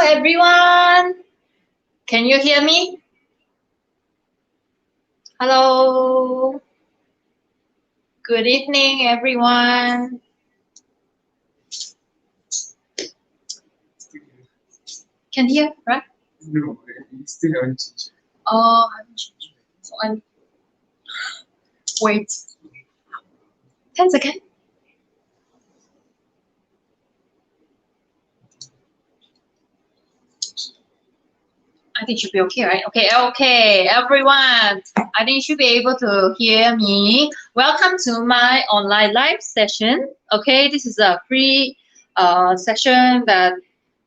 everyone. Can you hear me? Hello. Good evening, everyone. Can hear, right? No, it's still haven't changed. Oh, I haven't changed. So I'm. Wait. 10 seconds. I think it should be okay, right? Okay, everyone. I think you should be able to hear me. Welcome to my online live session. Okay, this is a free session that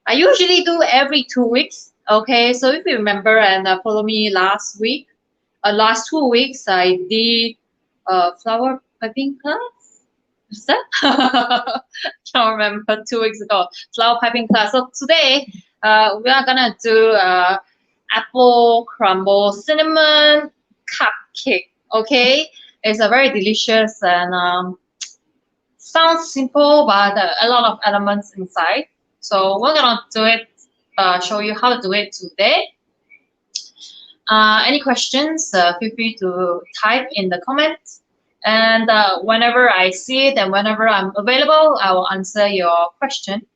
I usually do every 2 weeks. Okay, so if you remember and follow me last week, last 2 weeks, I did flower piping class. Is that? Can't remember 2 weeks ago. Flower piping class. So today, we are gonna do apple crumble cinnamon cupcake. Okay, it's a very delicious and sounds simple, but a lot of elements inside. So we're gonna do it. Show you how to do it today. Any questions? Feel free to type in the comments. And whenever I see it and whenever I'm available, I will answer your question.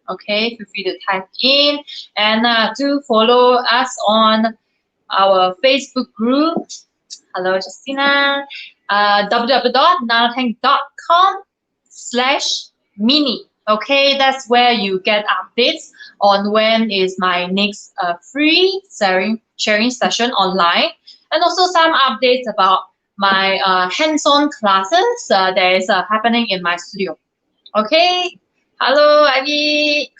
Okay, feel free to type in and do follow us on our Facebook group. Hello, Justina. www.nanotech.com/mini. Okay, that's where you get updates on when is my next free sharing session online, and also some updates about my hands-on classes that is happening in my studio. Okay, hello, Ivy.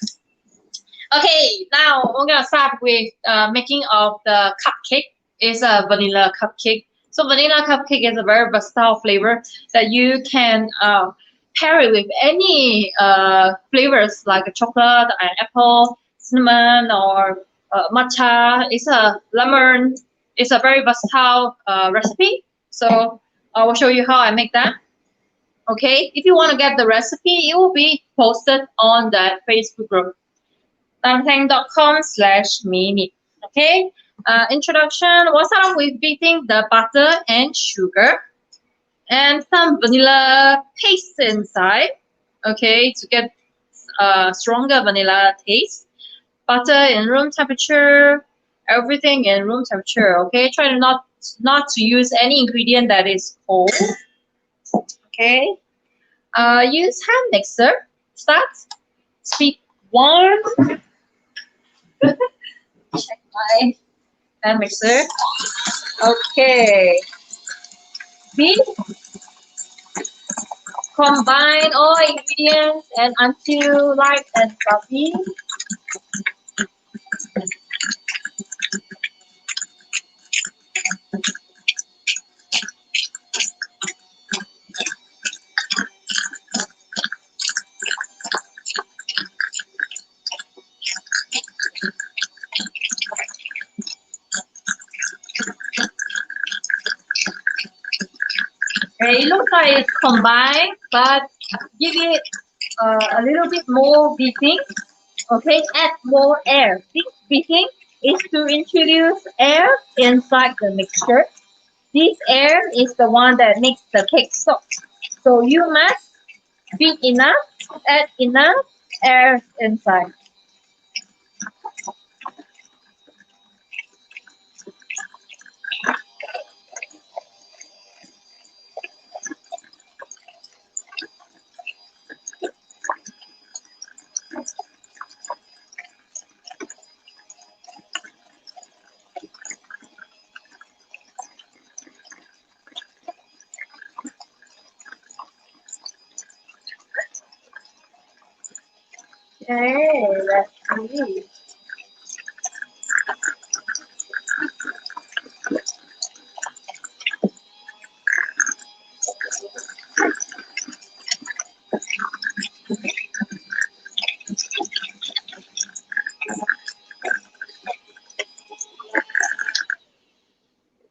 Okay, now we're gonna start with making of the cupcake. It's a vanilla cupcake. So vanilla cupcake is a very versatile flavor that you can pair it with any flavors like a chocolate, apple, cinnamon, or matcha. It's a lemon. It's a very versatile recipe. So I will show you how I make that. Okay, if you want to get the recipe, it will be posted on that Facebook group. nanotech.com/mini. Okay, introduction. We'll start off with beating the butter and sugar and some vanilla paste inside. Okay, to get stronger vanilla taste. Butter in room temperature. Everything in room temperature. Okay, try to not to use any ingredient that is cold. Okay, use hand mixer. Start. Speed 1. Check my hand mixer. Okay. Beat. Combine all ingredients and until light and fluffy. Okay, it looks like it's combined, but give it a little bit more beating. Okay, add more air. This beating is to introduce air inside the mixture. This air is the one that makes the cake soft. So you must beat enough, add enough air inside. Okay, let's see.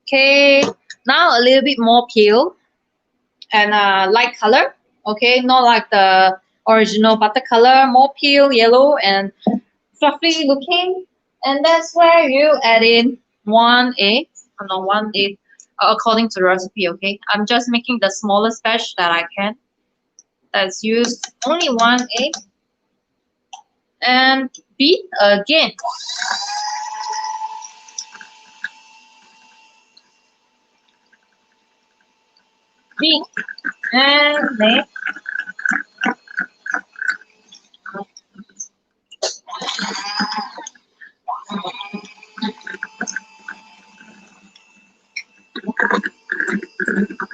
Okay, now a little bit more peel and light color. Okay, not like the original butter color, more peel, yellow, and fluffy looking. And that's where you add in 1 egg, not 1 egg, according to the recipe, okay? I'm just making the smallest batch that I can. Let's use only 1 egg and beat again. Beat and mix.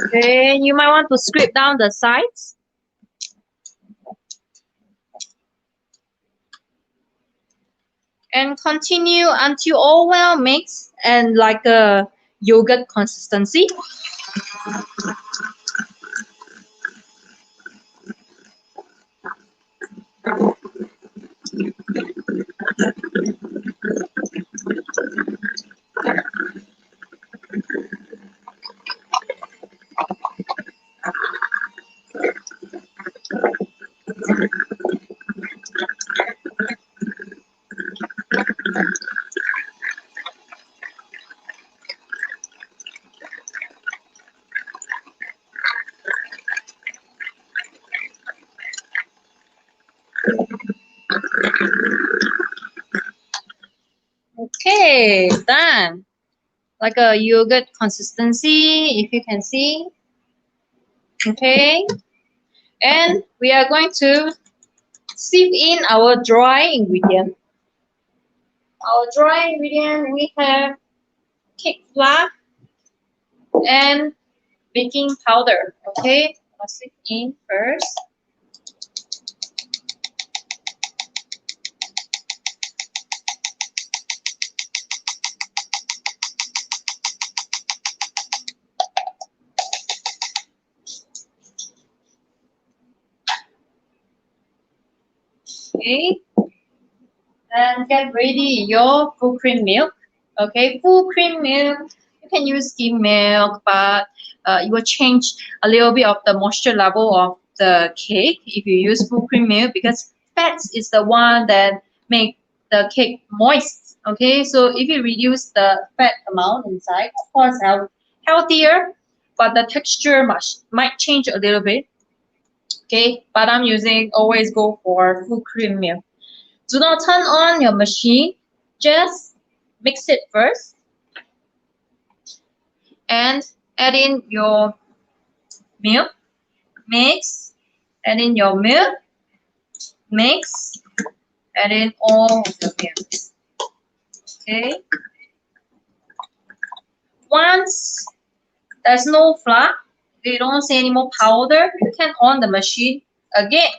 Okay, you might want to scrape down the sides. And continue until all well mixed and like a yogurt consistency. Okay, done. Like a yogurt consistency, if you can see. Okay, and we are going to sieve in our dry ingredient. Our dry ingredient, we have cake flour and baking powder. Okay, I'll sieve in first. Okay, and get ready your full cream milk. Okay, full cream milk. You can use skim milk, but it will change a little bit of the moisture level of the cake if you use full cream milk, because fats is the one that make the cake moist. Okay, so if you reduce the fat amount inside, of course, healthier, but the texture might change a little bit. Okay, but I'm using always go for full cream milk. Do not turn on your machine, just mix it first and add in your milk, mix, add in your milk, mix, add in all of the milk. Okay. Once there's no flour, you don't see any more powder, you can on the machine again.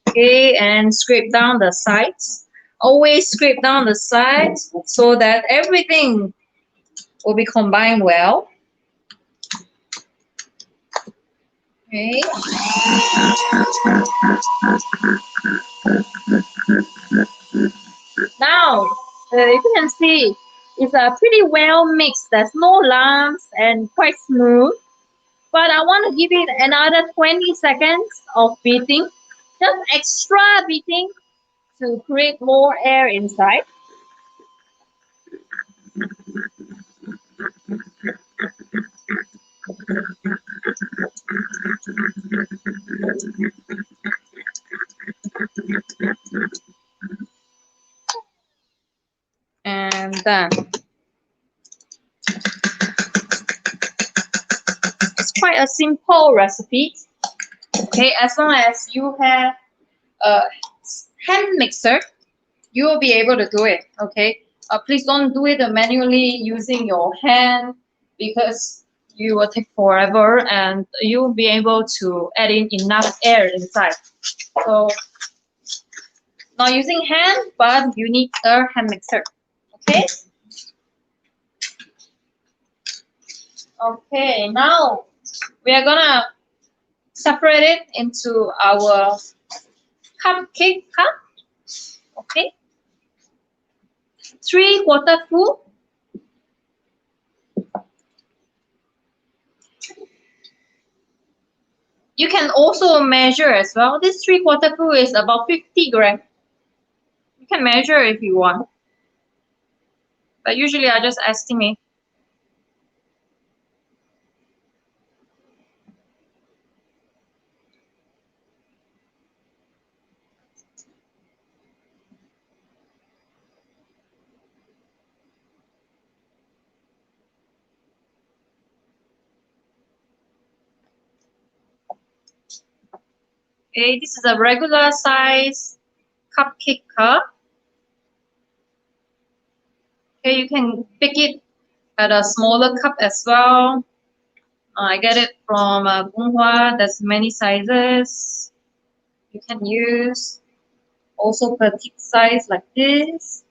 Okay, and scrape down the sides. Always scrape down the sides so that everything will be combined well. Okay. Now, if you can see, it's a pretty well mixed. There's no lumps and quite smooth. But I want to give it another 20 seconds of beating, just extra beating to create more air inside. And done. It's quite a simple recipe. Okay, as long as you have a hand mixer, you will be able to do it. Okay, please don't do it manually using your hand, because you will take forever and you will be able to add in enough air inside. So not using hand, but you need a hand mixer. Okay. Okay, now we are gonna separate it into our cupcake cup. Okay, 3/4 full You can also measure as well. This 3/4 full is about 50 grams. You can measure if you want. But usually I just estimate. Okay, this is a regular size cupcake cup. Okay, you can pick it at a smaller cup as well. I get it from Bunghua. There's many sizes you can use. Also petite size like this.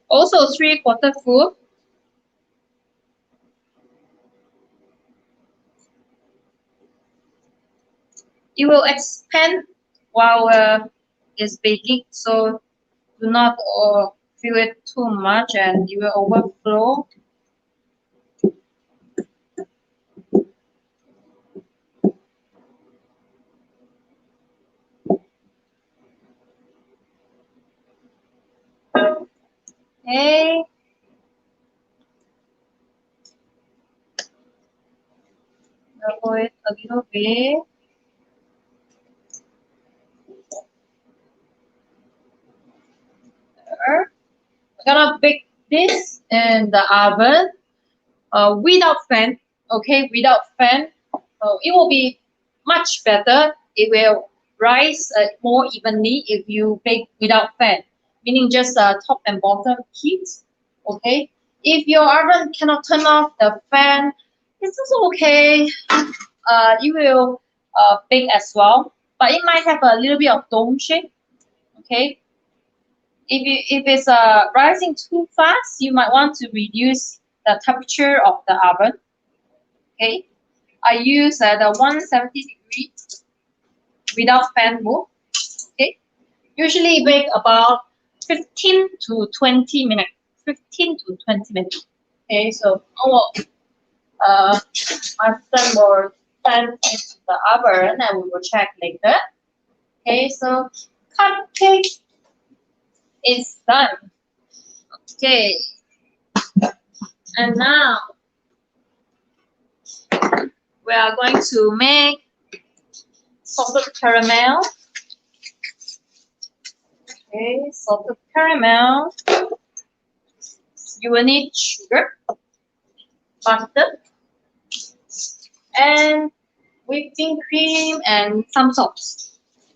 Also 3/4 full. It will expand while it's baking, so do not fill it too much and it will overflow. Okay. Double it a little bit. There. I'm gonna bake this in the oven without fan. Okay, without fan. It will be much better. It will rise more evenly if you bake without fan, meaning just top and bottom heat. Okay. If your oven cannot turn off the fan, it's also okay. You will bake as well, but it might have a little bit of dome shape. Okay. If it's rising too fast, you might want to reduce the temperature of the oven. Okay. I use the 170 degrees without fan mode. Okay. Usually bake about 15 to 20 minutes. 15 to 20 minutes. Okay, so my son will send it to the oven and we will check later. Okay, so cupcake is done. Okay, and now we are going to make salted caramel. Okay, salted caramel. You will need sugar, butter, and whipping cream and some salt.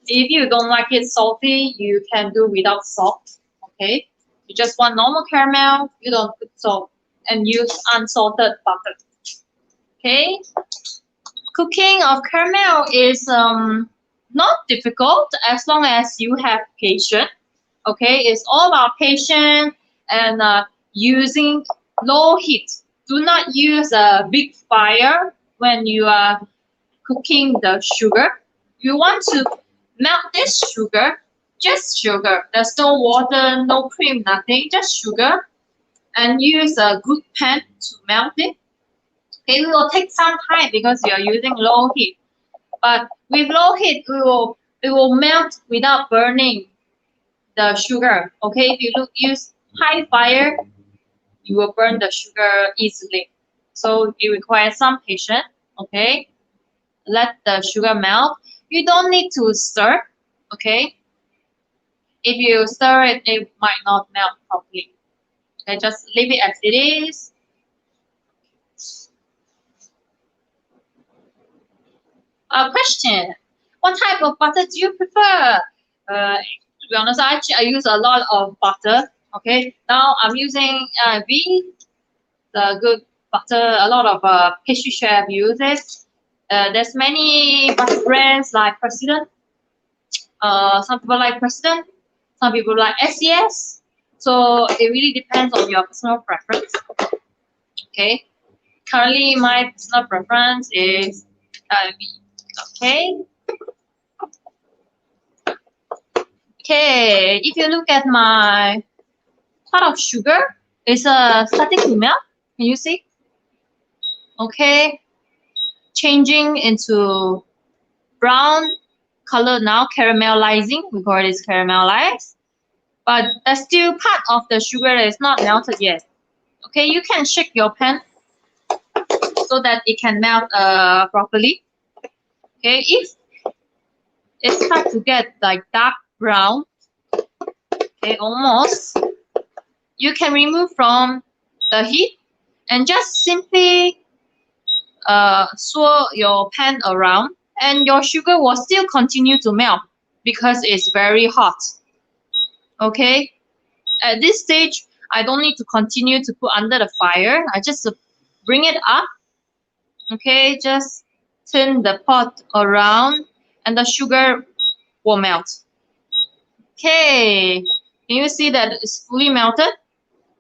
If you don't like it salty, you can do without salt. Okay, you just want normal caramel, you don't put salt, and use unsalted butter. Okay, cooking of caramel is not difficult as long as you have patience. Okay, it's all about patience and using low heat. Do not use a big fire when you are cooking the sugar. You want to melt this sugar, just sugar. There's no water, no cream, nothing, just sugar. And use a good pan to melt it. Okay, it will take some time because you are using low heat. But with low heat, it will melt without burning the sugar. Okay, if you use high fire, you will burn the sugar easily. So it requires some patience. Okay, let the sugar melt. You don't need to stir. Okay, if you stir it, it might not melt properly. Okay, just leave it as it is. A question: what type of butter do you prefer? To be honest, I use a lot of butter. Okay, now I'm using V, the good butter. A lot of pastry chef use it. There's many butter brands like President. Some people like President. Some people like SES. So it really depends on your personal preference. Okay. Currently, my personal preference is V. Okay. Okay. If you look at my pot of sugar, It's starting to melt. Can you see? Okay, changing into brown color now, caramelizing. We call it caramelized. But that's still part of the sugar that is not melted yet. Okay, you can shake your pan so that it can melt properly. Okay, if it starts to get like dark brown, okay, almost, you can remove from the heat and just simply swirl your pan around, and your sugar will still continue to melt because it's very hot. Okay, at this stage, I don't need to continue to put under the fire. I just bring it up. Okay, just turn the pot around and the sugar will melt. Okay, can you see that it's fully melted?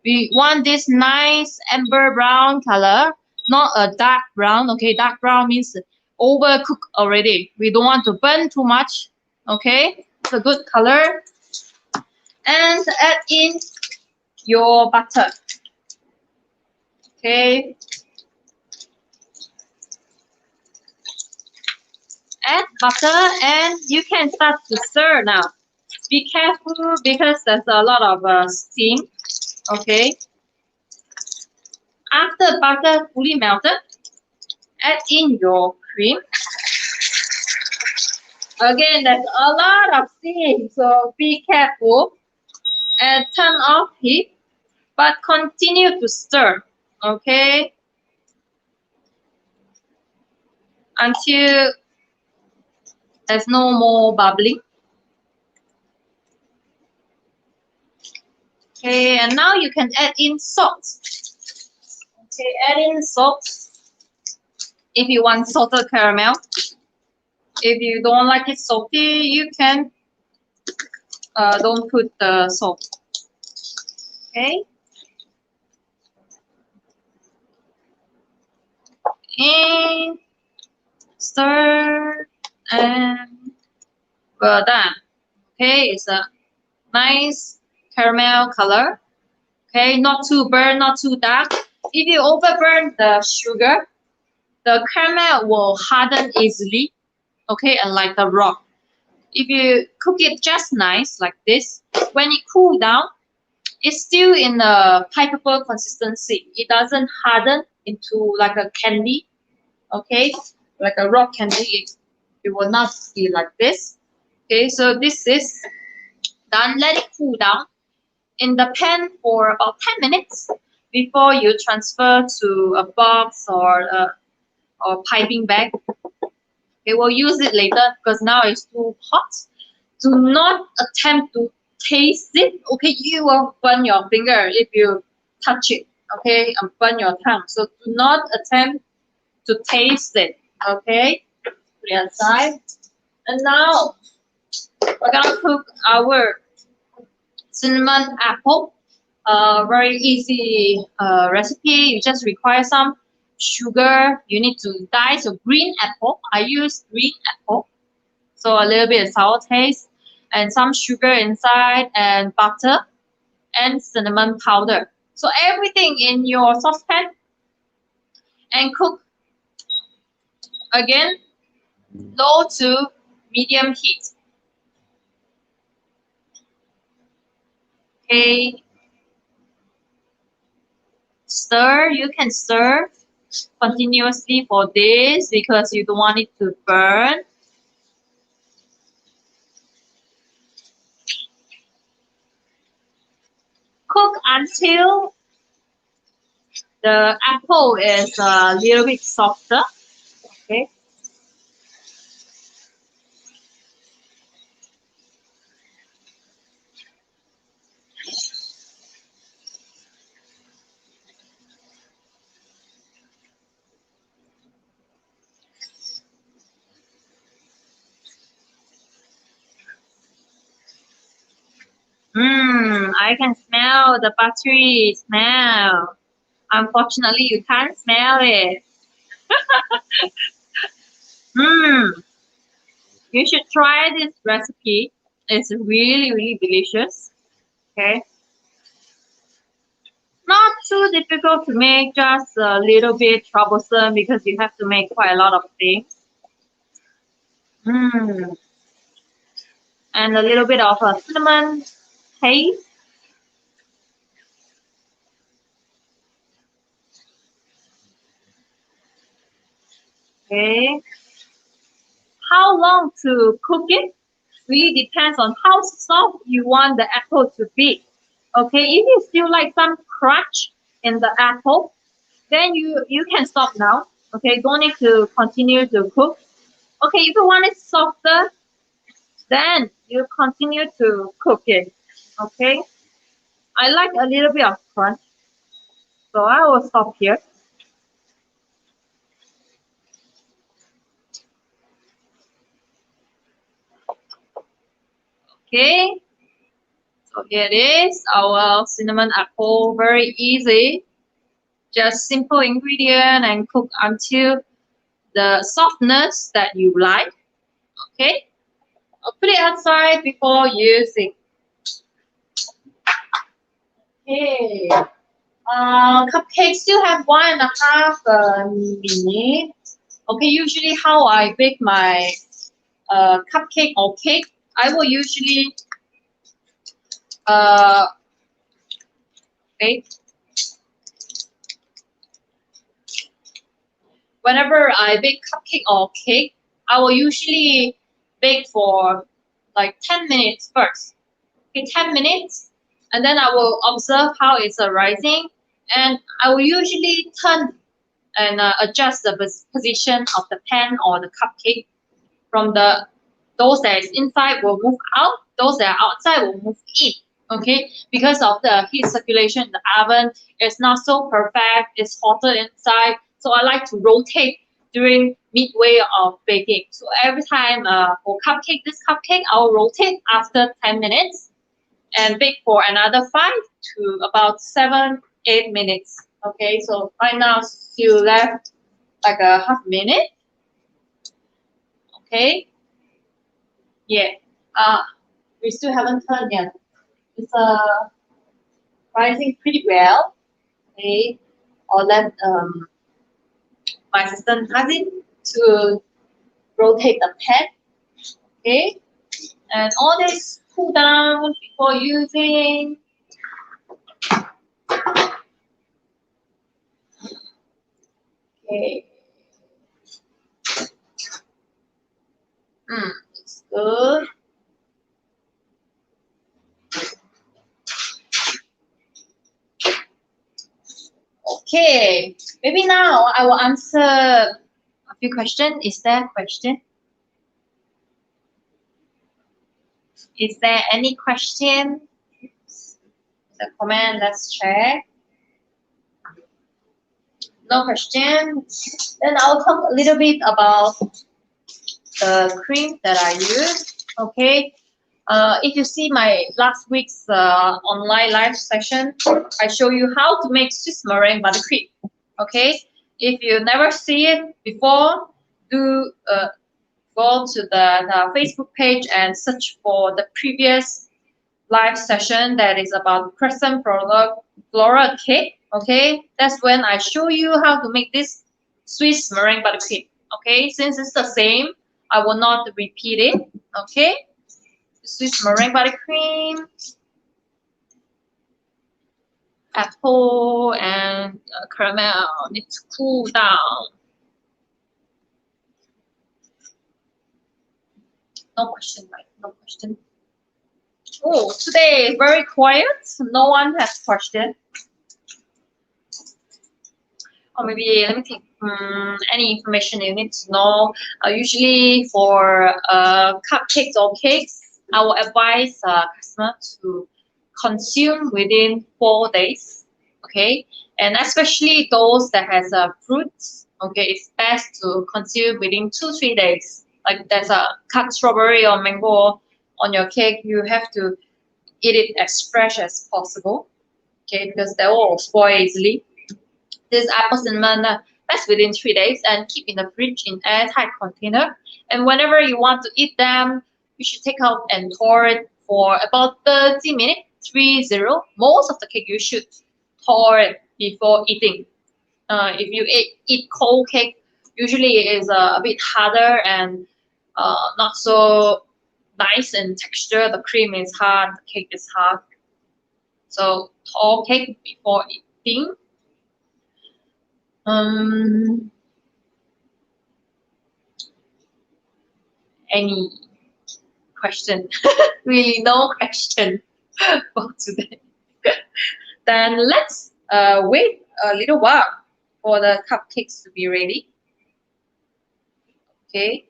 We want this nice amber brown color, not a dark brown. Okay, dark brown means overcooked already. We don't want to burn too much. Okay, it's a good color. And add in your butter. Okay, add butter and you can start to stir now. Be careful because there's a lot of steam. Okay, after butter fully melted, add in your cream. Again, there's a lot of steam, so be careful and turn off heat, but continue to stir. Okay, until there's no more bubbling. Okay, and now you can add in salt. Okay, add in salt if you want salted caramel. If you don't like it salty, you can don't put the salt. Okay, and stir, and well done. Okay, it's a nice caramel color. Okay, not too burnt, not too dark. If you overburn the sugar, the caramel will harden easily. Okay, and like the rock. If you cook it just nice like this, when it cool down, it's still in a pipeable consistency. It doesn't harden into like a candy. Okay, like a rock candy. It will not be like this. Okay, so this is done. Let it cool down in the pan for about 10 minutes before you transfer to a box or piping bag. Okay, we'll use it later because now it's too hot. Do not attempt to taste it. Okay, you will burn your finger if you touch it. Okay, and burn your tongue. So do not attempt to taste it. Okay, put it aside. And now we're gonna cook our cinnamon apple. Very easy recipe. You just require some sugar. You need to dice a green apple. I use green apple, so a little bit of sour taste, and some sugar inside, and butter, and cinnamon powder. So everything in your saucepan, and cook again low to medium heat. Okay, stir. You can stir continuously for this because you don't want it to burn. Cook until the apple is a little bit softer. Okay. I can smell the buttery smell. Unfortunately, you can't smell it. You should try this recipe. It's really, really delicious. Okay. Not too difficult to make, just a little bit troublesome because you have to make quite a lot of things. And a little bit of a cinnamon paste. Okay. How long to cook it really depends on how soft you want the apple to be. Okay, if you still like some crunch in the apple, then you can stop now. Okay, don't need to continue to cook. Okay, if you want it softer, then you continue to cook it. Okay, I like a little bit of crunch, so I will stop here. Okay, so here it is, our cinnamon apple, very easy. Just simple ingredient and cook until the softness that you like. Okay, I'll put it outside before using. Okay, cupcakes still have 1.5 minute. Okay, usually how I bake my cupcake or cake, I will usually bake. Whenever I bake cupcake or cake, I will usually bake for like 10 minutes first. Okay, 10 minutes, and then I will observe how it's rising, and I will usually turn and adjust the position of the pan or the cupcake from those that is inside will move out, those that are outside will move in. Okay, because of the heat circulation in the oven, it's not so perfect, it's hotter inside, so I like to rotate during midway of baking. So every time for this cupcake, I'll rotate after 10 minutes and bake for another 5 to about 7-8 minutes. Okay, so right now still left like a half minute. Okay, yeah, we still haven't turned yet. It's rising pretty well. Okay, I'll let my assistant has it to rotate the pan. Okay, and all this cool down before using. Okay. It's good. Okay, maybe now I will answer a few questions. Is there a question? Is there any question? The comment, let's check. No question. Then I'll talk a little bit about the cream that I use. Okay. If you see my last week's online live session, I show you how to make Swiss meringue buttercream. Okay. If you never see it before, do go to the Facebook page and search for the previous live session that is about crescent floral cake. Okay, that's when I show you how to make this Swiss meringue buttercream. Okay, since it's the same, I will not repeat it. Okay, Swiss meringue buttercream, apple and caramel need to cool down. No question, right? No question. Oh, today very quiet. No one has question. Or maybe let me think. Any information you need to know. Usually for cupcakes or cakes, I will advise customer to consume within 4 days. Okay, and especially those that has fruits. Okay, it's best to consume within 2-3 days. Like there's a cut strawberry or mango on your cake, you have to eat it as fresh as possible. Okay, because they will spoil easily. This apple cinnamon best within 3 days and keep in the fridge in airtight container. And whenever you want to eat them, you should take out and thaw it for about 30 minutes. 30. Most of the cake you should pour it before eating. If you eat cold cake, usually it is a bit harder and not so nice in texture. The cream is hard, the cake is hard. So thaw cake before eating. Any question? Really, no question for today. Then let's wait a little while for the cupcakes to be ready. Okay,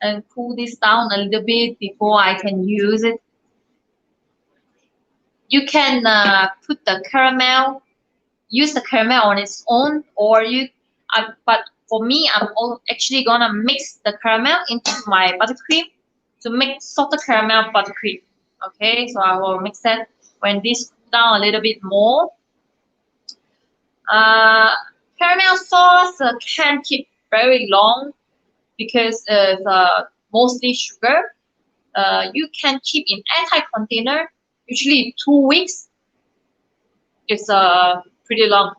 and cool this down a little bit before I can use it. You can put the caramel, use the caramel on its own, or but for me, I'm actually gonna mix the caramel into my buttercream to make salted caramel buttercream. Okay, so I will mix that when this cool down a little bit more. Caramel sauce can keep very long because it's mostly sugar. You can keep in airtight container. Usually 2 weeks is pretty long.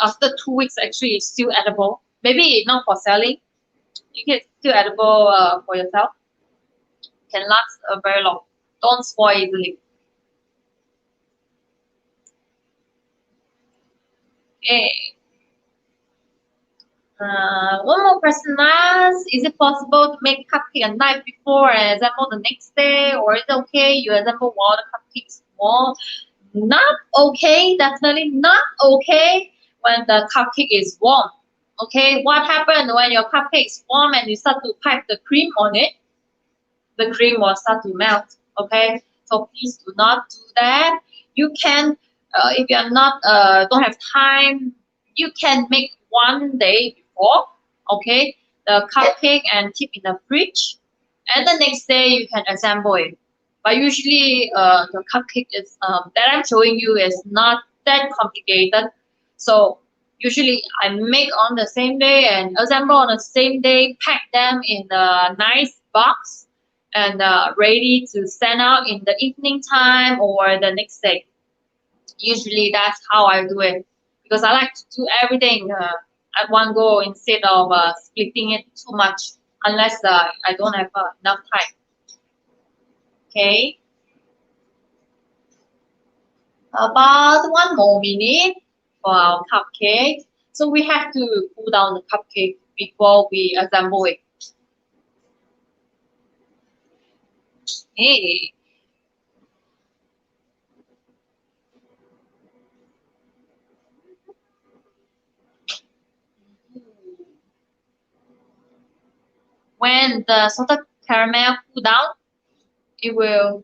After 2 weeks, actually, it's still edible. Maybe not for selling. You can still edible for yourself. Can last very long. Don't spoil easily. Okay. One more person asked, is it possible to make cupcake a night before and assemble the next day, or is it okay you assemble while the cupcake is warm? Not okay, definitely not okay when the cupcake is warm. Okay, what happens when your cupcake is warm and you start to pipe the cream on it? The cream will start to melt. Okay, so please do not do that. You can, if you are not don't have time, you can make one day before. Okay, the cupcake and keep in the fridge, and the next day you can assemble it. But usually, the cupcake is that I'm showing you is not that complicated. So usually I make on the same day and assemble on the same day. Pack them in a nice box and ready to send out in the evening time or the next day. Usually that's how I do it because I like to do everything at one go instead of splitting it too much unless I don't have enough time. Okay, about 1 more minute for our cupcake. So we have to cool down the cupcake before we assemble it. Okay. When the salted caramel cool down, it will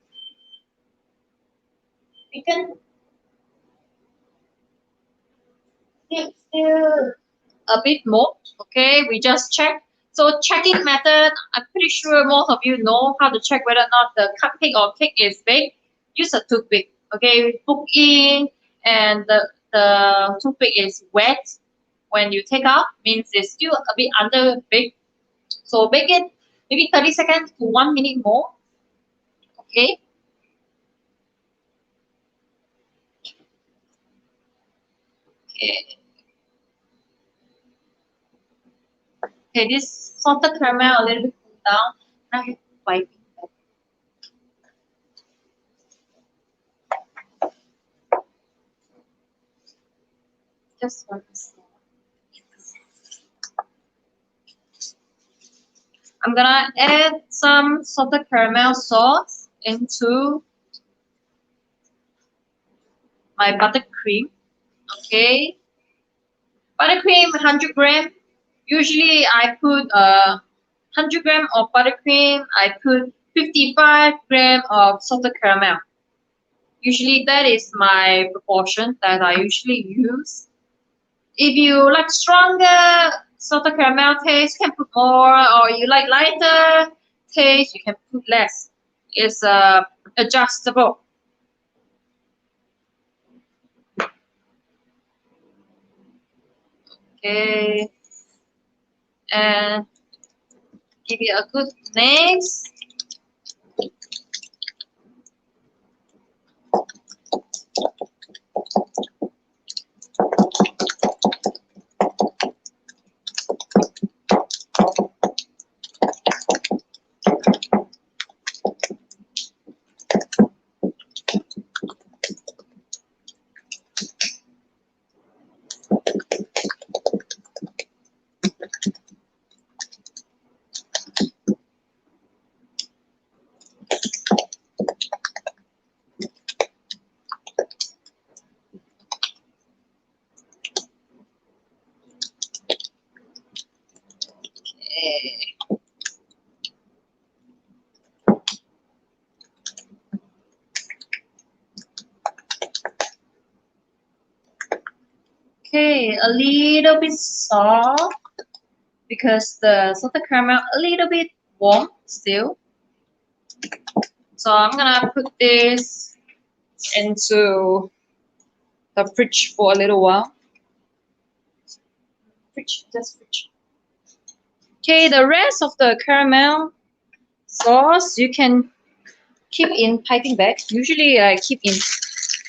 thicken. Still a bit more. Okay, we just check. So checking method, I'm pretty sure most of you know how to check whether or not the cupcake or cake is baked. Use a toothpick. Okay, poke in and the toothpick is wet. When you take out, means it's still a bit under baked. So bake it maybe 30 seconds to 1 minute more. Okay. Okay. Okay, this salted caramel a little bit cool down. Now you wipe it. Just one second. I'm gonna add some salted caramel sauce into my buttercream. Okay, buttercream 100 gram. Usually I put 100 gram of buttercream. I put 55 gram of salted caramel. Usually that is my proportion that I usually use. If you like stronger salted caramel taste, you can put more, or you like lighter taste, you can put less. It's adjustable. Okay, and give it a good mix. Okay, a little bit soft because the salted caramel a little bit warm still. So I'm gonna put this into the fridge for a little while. Just fridge. Okay, the rest of the caramel sauce you can keep in piping bag. Usually I keep in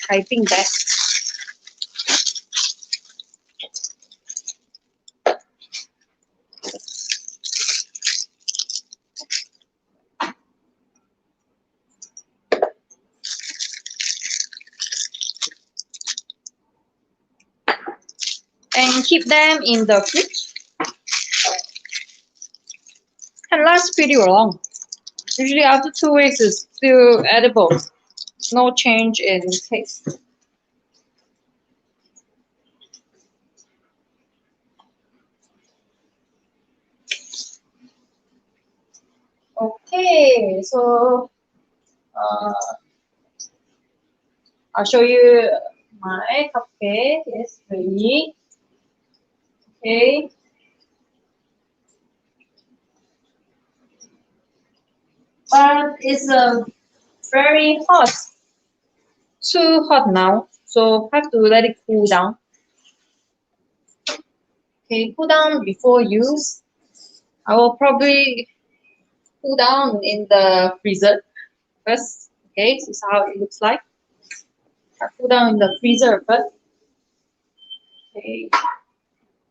piping bag. And keep them in the fridge. Can last pretty long. Usually after 2 weeks it's still edible. No change in taste. Okay, so I'll show you my cupcake is ready. Okay. But it's very hot. Too hot now. So have to let it cool down. Okay, cool down before use. I will probably cool down in the freezer first. Okay, this is how it looks like. I cool down in the freezer first. Okay.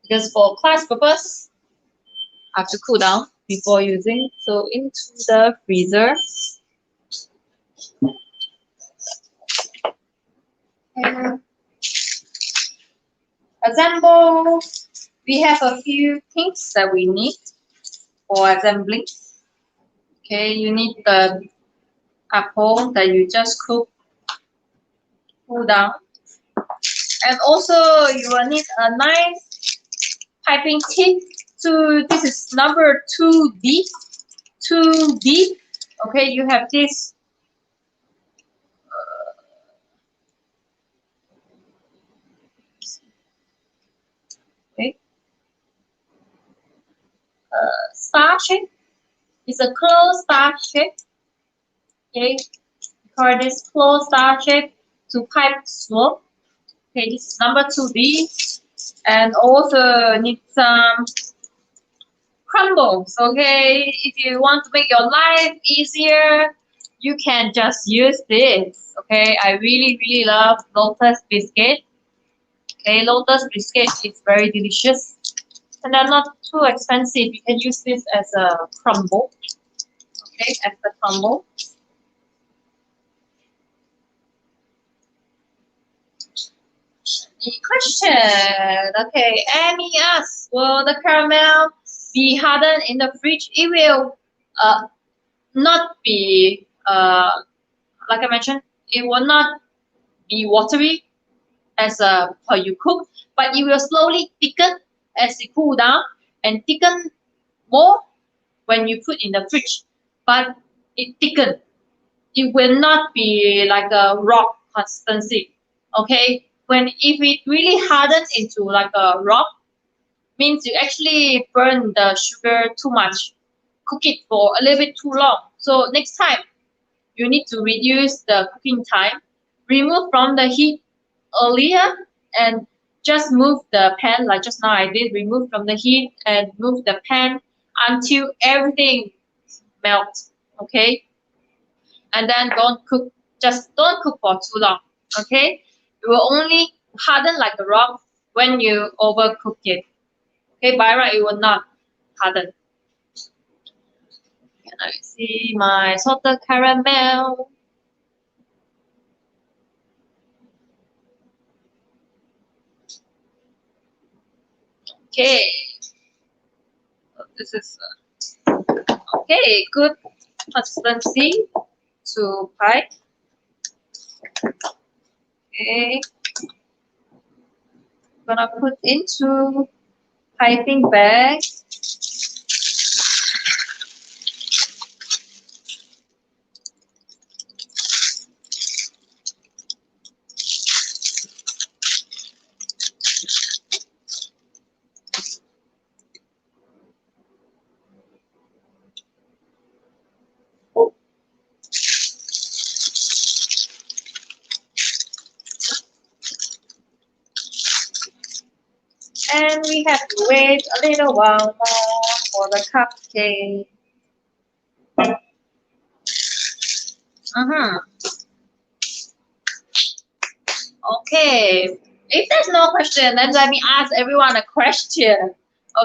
Because for class purpose, I have to cool down before using. So into the freezer. And assemble. We have a few things that we need for assembling. Okay, you need the apple that you just cool down. And also you will need a nice piping tip. This is number 2D. 2D. Okay, you have this okay, star shape. It's a closed star shape. Okay, call this closed star shape to pipe slope. Okay, this is number 2D. And also need some crumbles. Okay, if you want to make your life easier, you can just use this. Okay, I really love lotus biscuit. Okay, lotus biscuit is very delicious and they're not too expensive. You can use this as a crumble. Okay, as the crumble. The question. Okay, Amy asks, will the caramel be hardened in the fridge? It will not be like I mentioned, it will not be watery as per you cook, but it will slowly thicken as it cool down and thicken more when you put in the fridge. But it thicken. It will not be like a rock consistency. Okay, when if it really hardens into like a rock, means you actually burn the sugar too much. Cook it for a little bit too long. So next time you need to reduce the cooking time, remove from the heat earlier, and just move the pan like just now I did, remove from the heat and move the pan until everything melts, okay? And then just don't cook for too long, okay? It will only harden like a rock when you overcook it, okay? By right, it will not harden. Can I see my salted caramel? Okay, so this is okay, good consistency to pipe. Okay, gonna put into piping bag. And we have to wait a little while more for the cupcake. Okay. If there's no question, then let me ask everyone a question.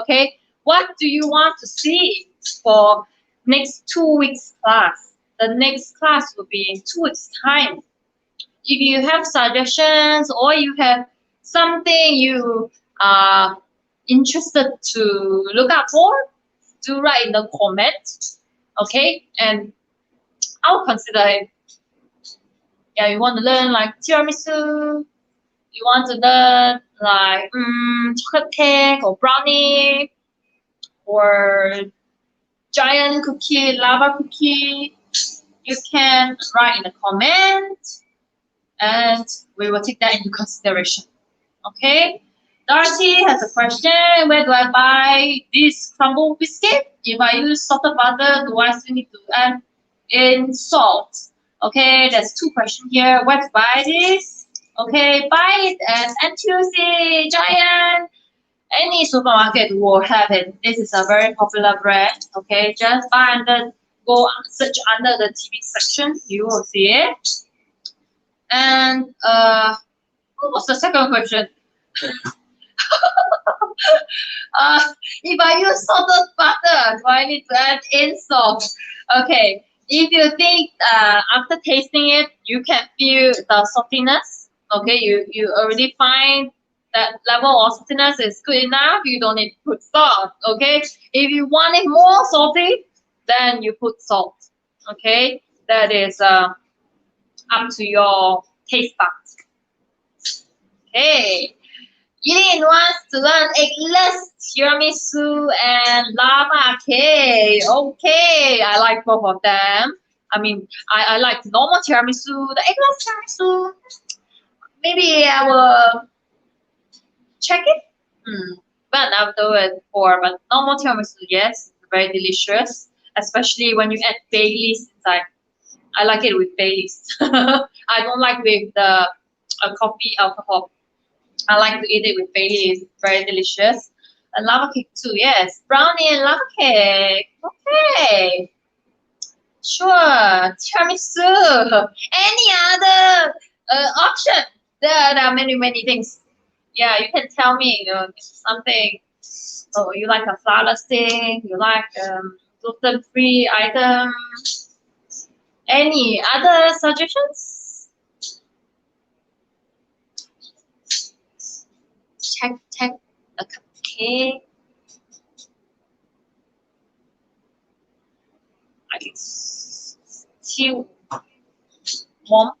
Okay. What do you want to see for next 2 weeks class? The next class will be in 2 weeks time. If you have suggestions or you have something you are interested to look out for, do write in the comment. Okay, and I'll consider it. Yeah, you want to learn like tiramisu, you want to learn like chocolate cake or brownie or giant cookie, lava cookie, you can write in the comment and we will take that into consideration. Okay. Darcy has a question. Where do I buy this crumble biscuit? If I use salted butter, do I still need to add in salt? Okay, there's 2 questions here. Where to buy this? Okay, buy it at NTUC, Giant. Any supermarket will have it. This is a very popular brand. Okay, just go search under the TV section. You will see it. And what was the second question? If I use salted butter, do I need to add in salt? Okay, if you think after tasting it, you can feel the saltiness. Okay, you already find that level of saltiness is good enough. You don't need to put salt. Okay, if you want it more salty, then you put salt. Okay, that is up to your taste buds. Okay. Yilin wants to learn eggless tiramisu and lava cake. Okay, I like both of them. I mean, I like normal tiramisu, the eggless tiramisu. Maybe I will check it. But I'll do it for but normal tiramisu, yes, very delicious. Especially when you add Baileys inside. I like it with Baileys. I don't like with the coffee alcohol. I like to eat it with Bailey. It's very delicious. And lava cake too, yes. Brownie and lava cake. Okay. Sure. Tiramisu. Any other option? There are many things. Yeah, you can tell me something. Oh, you like a flourless thing? You like gluten-free item? Any other suggestions? Check a cupcake. I think still warm.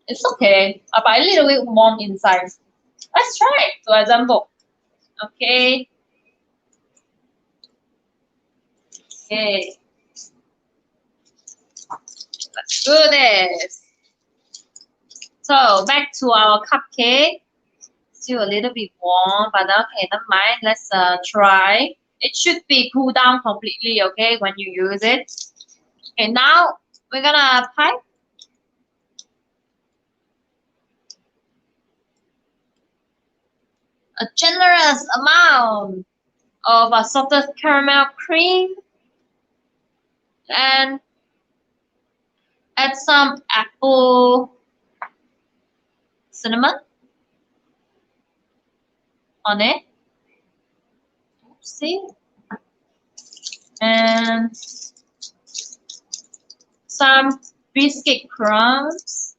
It's okay, but a little bit warm inside. Let's try it to example. Okay. Okay. Let's do this. So back to our cupcake. Still a little bit warm, but okay, never mind. Let's try. It should be cooled down completely, okay, when you use it. Okay, now we're gonna pipe a generous amount of salted caramel cream and add some apple cinnamon on it. See? And some biscuit crumbs.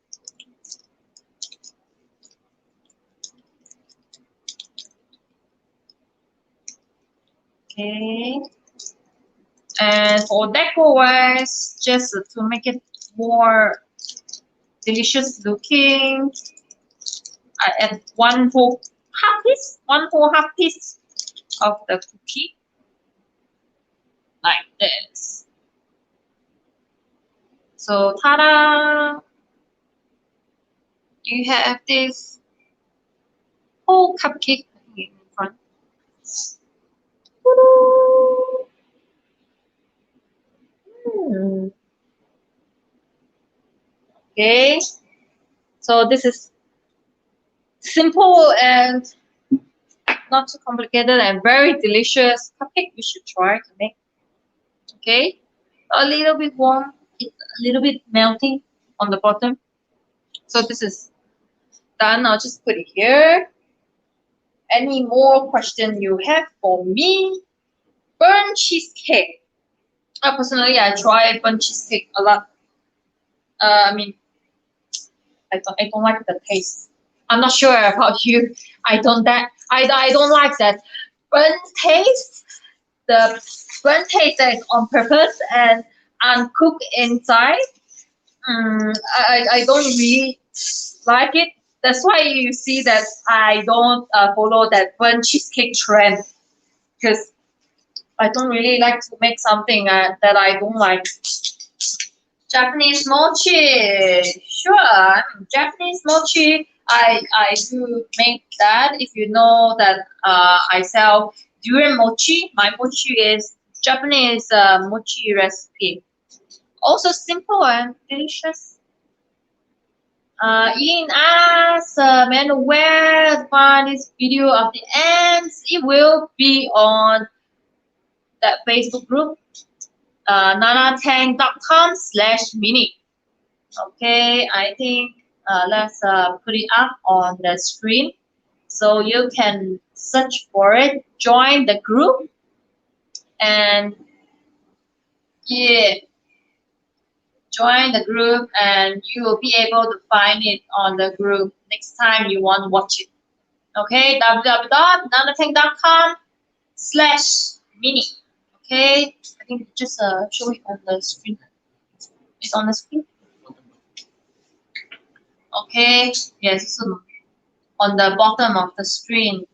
Okay. And for decor wise, just to make it more delicious looking, I add one whole half piece of the cookie, like this. So, ta-da! You have this whole cupcake in front. Okay, so this is simple and not too complicated and very delicious cupcake. You should try to make. Okay, a little bit warm, a little bit melting on the bottom. So this is done. I'll just put it here. Any more question you have for me? Burnt cheesecake. Personally, I try burnt cheesecake a lot. I mean, I don't like the taste. I'm not sure about you. I don't like that burnt taste. The burnt taste that is on purpose and uncooked inside. I don't really like it. That's why you see that I don't follow that burnt cheesecake trend because I don't really like to make something that I don't like. Japanese mochi, sure. Japanese mochi, I do make that. If you know that I sell durian mochi, my mochi is Japanese mochi recipe. Also simple and delicious. Ian asks, man, where to find this video of the ants? It will be on that Facebook group, nanatang.com/mini. Okay, I think let's put it up on the screen so you can search for it, join the group, and yeah, join the group and you will be able to find it on the group next time you want to watch it. Okay, www.nanatang.com/mini. Okay, I think just show it on the screen. It's on the screen. Okay, yes, so on the bottom of the screen.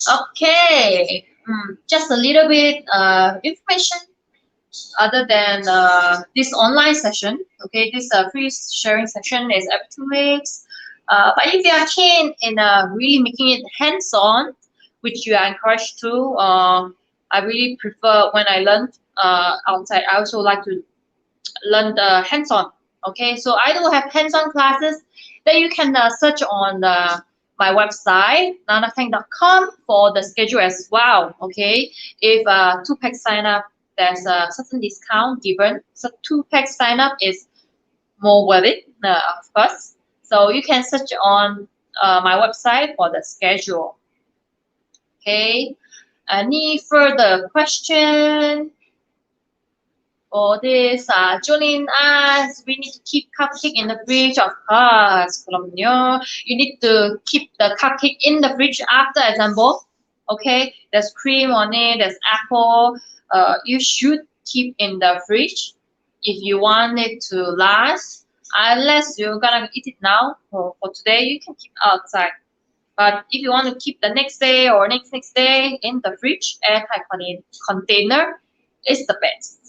Okay, just a little bit information other than this online session. Okay, this free sharing session is every 2 weeks. But if you are keen in really making it hands-on, which you are encouraged to, I really prefer when I learn outside. I also like to learn the hands-on. Okay, so I do have hands-on classes that you can search on my website nanatang.com for the schedule as well. Okay, if 2-pack sign up, there's a certain discount given. So 2-pack sign up is more worth it, of course. So you can search on my website for the schedule. Okay, any further question? For this, Jolene asks, we need to keep cupcake in the fridge, of course. 그럼요. You need to keep the cupcake in the fridge after example. Okay, there's cream on it, there's apple. You should keep in the fridge if you want it to last. Unless you're gonna eat it now for today, you can keep outside. But if you want to keep the next day or next day in the fridge, airtight container is the best.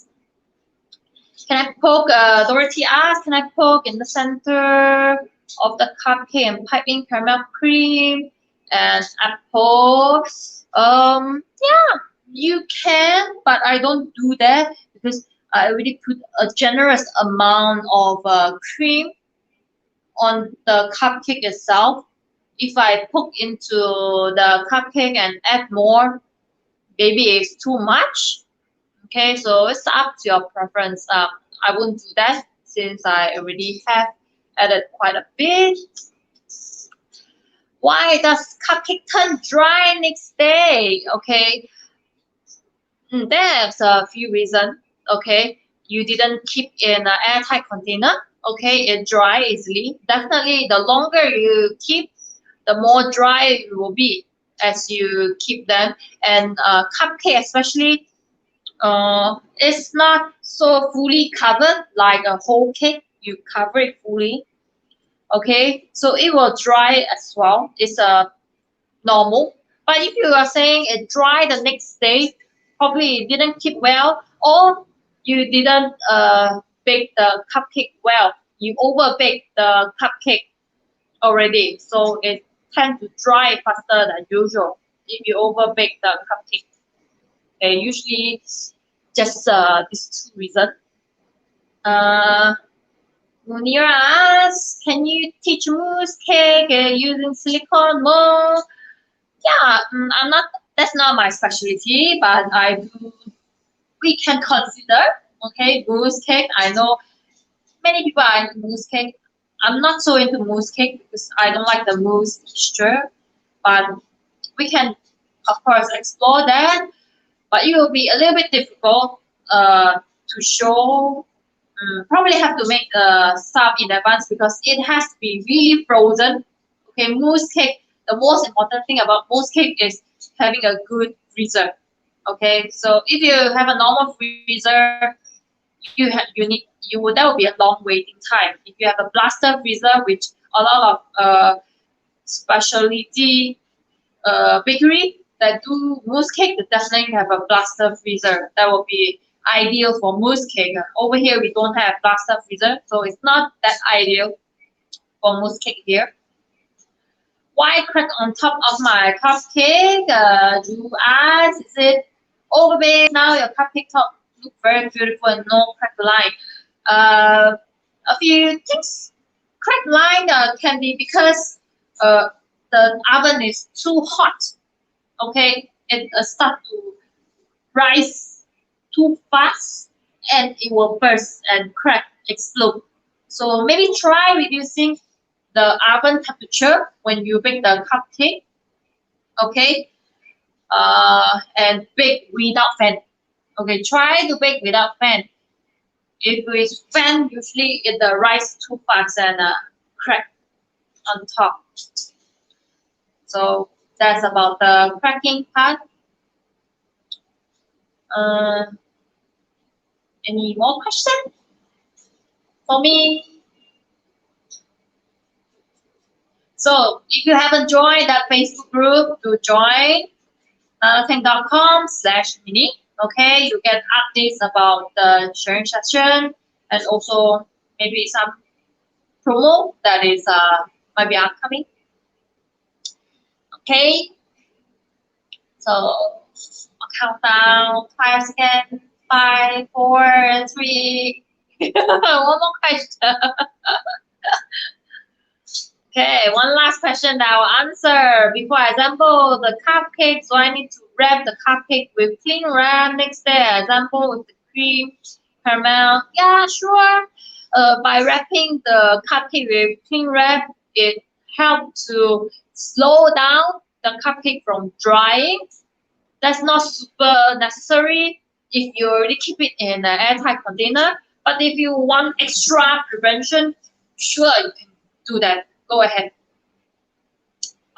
Can I poke, Dorothy asked, can I poke in the center of the cupcake and pipe in caramel cream and apple? Yeah, you can, but I don't do that because I already put a generous amount of cream on the cupcake itself. If I poke into the cupcake and add more, maybe it's too much. Okay, so it's up to your preference. I wouldn't do that since I already have added quite a bit. Why does cupcake turn dry next day? Okay, there's a few reasons. Okay, you didn't keep in an airtight container. Okay, it dry easily. Definitely, the longer you keep, the more dry it will be as you keep them. And cupcake especially, it's not so fully covered like a whole cake. You cover it fully. Okay, so it will dry as well. It's normal. But if you are saying it dry the next day, probably it didn't keep well, or you didn't bake the cupcake well. You over bake the cupcake already, so it tends to dry faster than usual if you over bake the cupcake. Okay, usually just these two reasons. Munir asks, can you teach mousse cake using silicone mold? Yeah, I'm not. That's not my specialty, but we can consider. Okay, mousse cake. I know many people are into mousse cake. I'm not so into mousse cake because I don't like the mousse texture. But we can, of course, explore that. But it will be a little bit difficult to show. Probably have to make stuff in advance because it has to be really frozen. Okay, mousse cake. The most important thing about mousse cake is having a good freezer. Okay, so if you have a normal freezer, that will be a long waiting time. If you have a blaster freezer, which a lot of specialty bakery that do mousse cake, they definitely have a blaster freezer. That will be ideal for mousse cake. Over here, we don't have blaster freezer, so it's not that ideal for mousse cake here. Why crack on top of my cupcake? You ask, is it overbaked? Now your cupcake top look very beautiful and no crack line. A few things. Crack line can be because the oven is too hot. Okay, it start to rise too fast and it will burst and crack, explode. So maybe try reducing the oven temperature when you bake the cupcake. Okay, and bake without fan. Okay, try to bake without fan. If it's fan, usually it rise too fast and crack on top. So that's about the cracking part. Uh, any more questions for me? So if you haven't joined that Facebook group, to join nanotech.com/mini. Okay, you get updates about the sharing session and also maybe some promo that is might be upcoming. Okay, so I'll count down 5 seconds. 5, 4, 3. One more question. Okay, one last question that I'll answer. Before I assemble the cupcake, so I need to wrap the cupcake with cling wrap. Next day, I assemble with the cream, caramel. Yeah, sure. By wrapping the cupcake with cling wrap, it helps to slow down the cupcake from drying. That's not super necessary if you already keep it in an airtight container. But if you want extra prevention, sure, you can do that. Go ahead.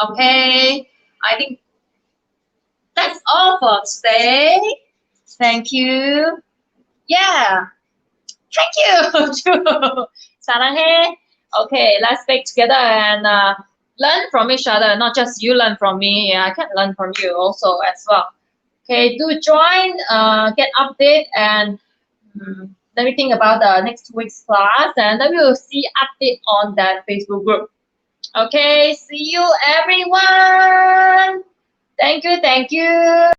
Okay, I think that's all for today. Thank you. Yeah, thank you. 사랑해. Okay, let's bake together and learn from each other. Not just you learn from me. I can learn from you also as well. Okay, do join, get update, and let me think about the next week's class, and then we will see update on that Facebook group. Okay, see you everyone. Thank you, thank you.